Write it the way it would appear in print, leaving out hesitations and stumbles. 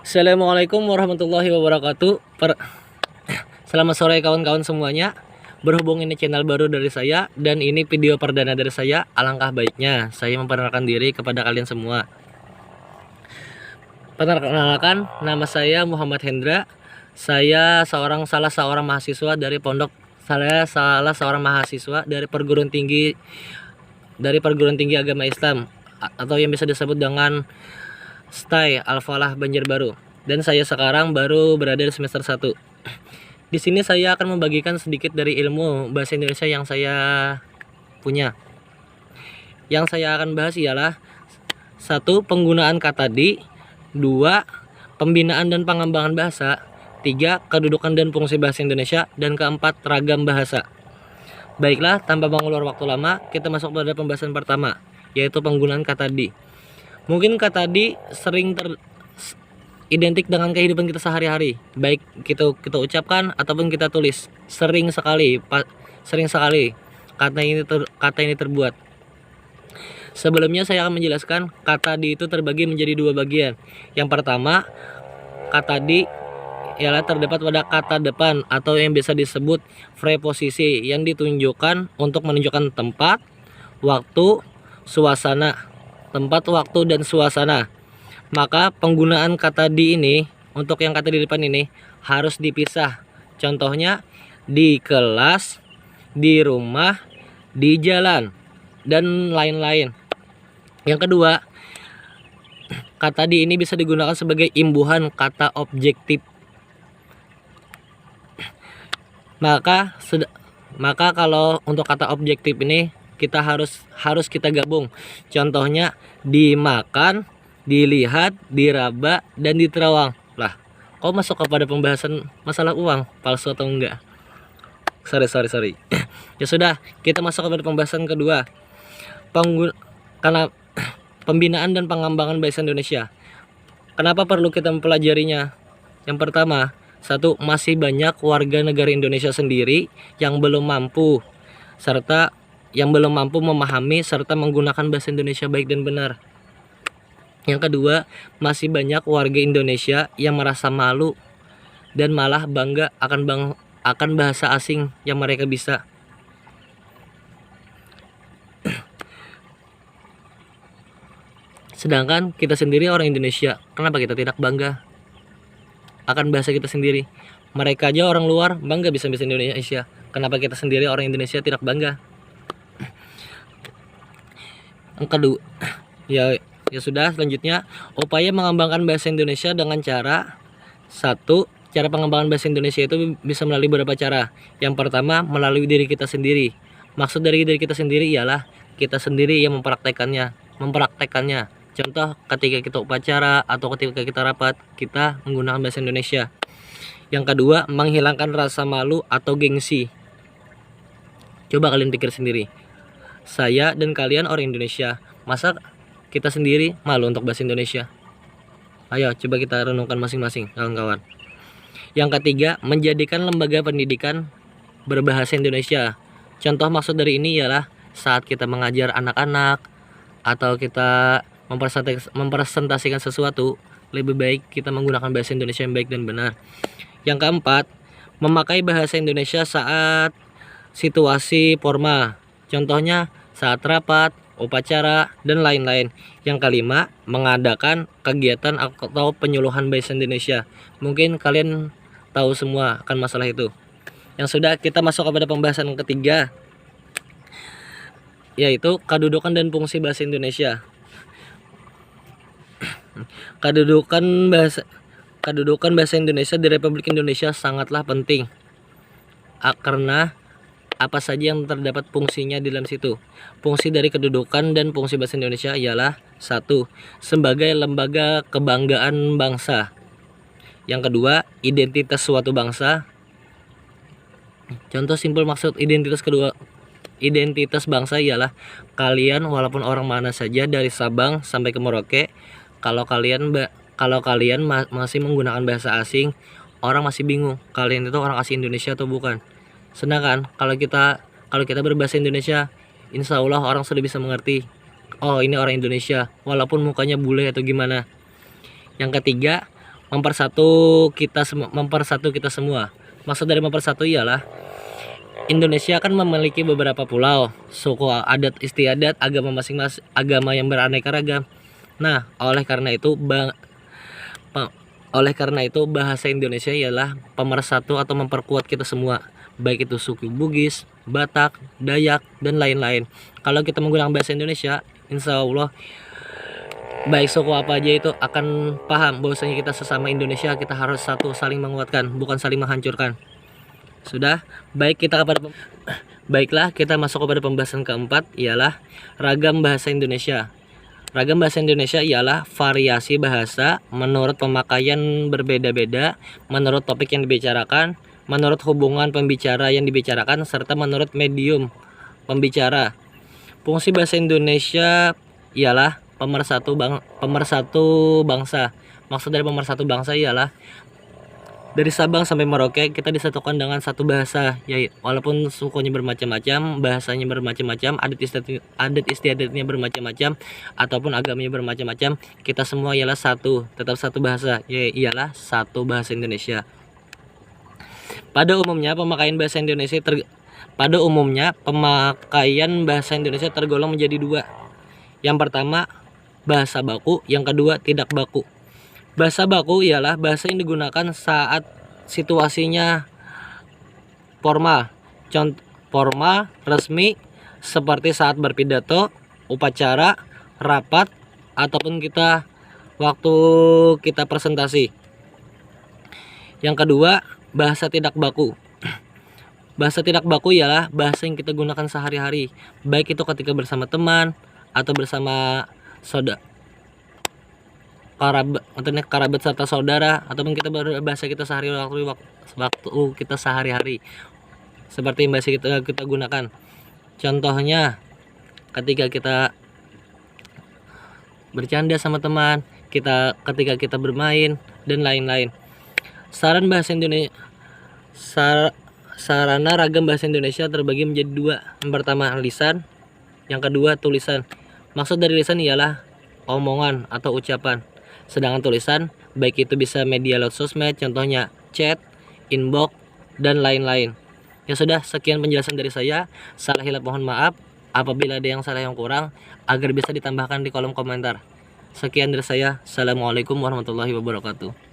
Assalamualaikum warahmatullahi wabarakatuh. Selamat sore kawan-kawan semuanya. Berhubung ini channel baru dari saya dan ini video perdana dari saya, alangkah baiknya saya memperkenalkan diri kepada kalian semua. Perkenalkan, nama saya Muhammad Hendra. Saya salah seorang mahasiswa dari perguruan tinggi agama Islam atau yang bisa disebut dengan STAI Al-Falah Banjarbaru, dan saya sekarang baru berada di semester 1. Di sini saya akan membagikan sedikit dari ilmu bahasa Indonesia yang saya punya. Yang saya akan bahas ialah 1. Penggunaan kata di, 2. Pembinaan dan pengembangan bahasa, 3. Kedudukan dan fungsi bahasa Indonesia, dan keempat, ragam bahasa. Baiklah, tanpa mengulur waktu lama, kita masuk pada pembahasan pertama, yaitu penggunaan kata di. Mungkin kata di sering identik dengan kehidupan kita sehari-hari, baik kita ucapkan ataupun kita tulis. Sering sekali kata ini terbuat. Sebelumnya saya akan menjelaskan kata di itu terbagi menjadi dua bagian. Yang pertama, kata di ialah terdapat pada kata depan atau yang biasa disebut preposisi yang ditunjukkan untuk menunjukkan tempat, waktu, suasana. Tempat, waktu, dan suasana. Maka penggunaan kata di ini untuk yang kata di depan ini harus dipisah. Contohnya di kelas, di rumah, di jalan, dan lain-lain. Yang kedua, kata di ini bisa digunakan sebagai imbuhan kata objektif. Maka kalau untuk kata objektif ini kita harus kita gabung. Contohnya dimakan, dilihat, diraba, dan diterawang. Lah, kok masuk kepada pembahasan masalah uang palsu atau enggak? Sorry. Ya sudah, kita masuk kepada pembahasan kedua. Karena pembinaan dan pengembangan bahasa Indonesia. Kenapa perlu kita mempelajarinya? Yang pertama, 1. Masih banyak warga negara Indonesia sendiri yang belum mampu memahami serta menggunakan bahasa Indonesia baik dan benar. Yang kedua, masih banyak warga Indonesia yang merasa malu dan malah bangga akan bahasa asing yang mereka bisa. Sedangkan kita sendiri orang Indonesia, kenapa kita tidak bangga akan bahasa kita sendiri? Mereka aja orang luar bangga bisa bahasa Indonesia. Kenapa kita sendiri orang Indonesia tidak bangga? Yang kedua, ya sudah, selanjutnya upaya mengembangkan bahasa Indonesia dengan cara 1. Cara pengembangan bahasa Indonesia itu bisa melalui beberapa cara. Yang pertama, melalui diri kita sendiri. Maksud dari diri kita sendiri ialah kita sendiri yang mempraktekannya. Contoh, ketika kita upacara atau ketika kita rapat, kita menggunakan bahasa Indonesia. Yang kedua, menghilangkan rasa malu atau gengsi. Coba kalian pikir sendiri. Saya dan kalian orang Indonesia, masa kita sendiri malu untuk bahasa Indonesia? Ayo coba kita renungkan masing-masing kawan-kawan. Yang ketiga, menjadikan lembaga pendidikan berbahasa Indonesia. Contoh maksud dari ini ialah saat kita mengajar anak-anak atau kita mempresentasikan sesuatu, lebih baik kita menggunakan bahasa Indonesia yang baik dan benar. Yang keempat, memakai bahasa Indonesia saat situasi formal. Contohnya saat rapat, upacara, dan lain-lain. Yang kelima, mengadakan kegiatan atau penyuluhan bahasa Indonesia. Mungkin kalian tahu semua akan masalah itu. Yang sudah, kita masuk kepada pembahasan ketiga, yaitu kedudukan dan fungsi bahasa Indonesia. Kedudukan bahasa Indonesia di Republik Indonesia sangatlah penting. Karena apa saja yang terdapat fungsinya di dalam situ. Fungsi dari kedudukan dan fungsi bahasa Indonesia ialah 1. Sebagai lembaga kebanggaan bangsa. Yang kedua, identitas suatu bangsa. Contoh simpel maksud identitas bangsa ialah kalian walaupun orang mana saja dari Sabang sampai ke Merauke, kalau kalian masih menggunakan bahasa asing, orang masih bingung kalian itu orang asli Indonesia atau bukan. Sedangkan kalau kita berbahasa Indonesia, insya Allah orang sudah bisa mengerti, oh ini orang Indonesia, walaupun mukanya bule atau gimana. Yang ketiga, mempersatu kita semua. Maksud dari mempersatu ialah Indonesia kan memiliki beberapa pulau, suku, adat istiadat, agama masing-masing, agama yang beraneka ragam. Nah, oleh karena itu bahasa Indonesia ialah pemersatu atau memperkuat kita semua, baik itu suku Bugis, Batak, Dayak, dan lain-lain. Kalau kita menggunakan bahasa Indonesia, insya Allah baik suku apa aja itu akan paham bahwasanya kita sesama Indonesia, kita harus satu, saling menguatkan, bukan saling menghancurkan. Sudah, baiklah kita masuk kepada pembahasan keempat, ialah ragam bahasa Indonesia. Ragam bahasa Indonesia ialah variasi bahasa menurut pemakaian berbeda-beda, menurut topik yang dibicarakan, menurut hubungan pembicara yang dibicarakan, serta menurut medium pembicara. Fungsi bahasa Indonesia ialah pemersatu bangsa. Maksud dari pemersatu bangsa ialah dari Sabang sampai Merauke kita disatukan dengan satu bahasa, ya, walaupun sukunya bermacam-macam, bahasanya bermacam-macam, adat istiadatnya bermacam-macam, ataupun agamanya bermacam-macam, kita semua ialah satu, tetap satu bahasa, ialah satu bahasa Indonesia. Pada umumnya pemakaian bahasa Indonesia tergolong menjadi dua. Yang pertama bahasa baku, yang kedua tidak baku. Bahasa baku ialah bahasa yang digunakan saat situasinya formal, resmi, seperti saat berpidato, upacara, rapat, ataupun waktu kita presentasi. Yang kedua, bahasa tidak baku. Bahasa tidak baku ialah bahasa yang kita gunakan sehari-hari, baik itu ketika bersama teman atau bersama kerabat serta saudara, ataupun kita berbahasa kita waktu kita sehari-hari, seperti bahasa kita gunakan. Contohnya ketika kita bercanda sama teman, ketika kita bermain, dan lain-lain. Sarana ragam bahasa Indonesia terbagi menjadi dua. Yang pertama lisan, yang kedua tulisan. Maksud dari lisan ialah omongan atau ucapan. Sedangkan tulisan, baik itu bisa media lewat sosmed, contohnya chat, inbox, dan lain-lain. Ya sudah, sekian penjelasan dari saya. Salah hilap mohon maaf. Apabila ada yang salah yang kurang, agar bisa ditambahkan di kolom komentar. Sekian dari saya. Assalamualaikum warahmatullahi wabarakatuh.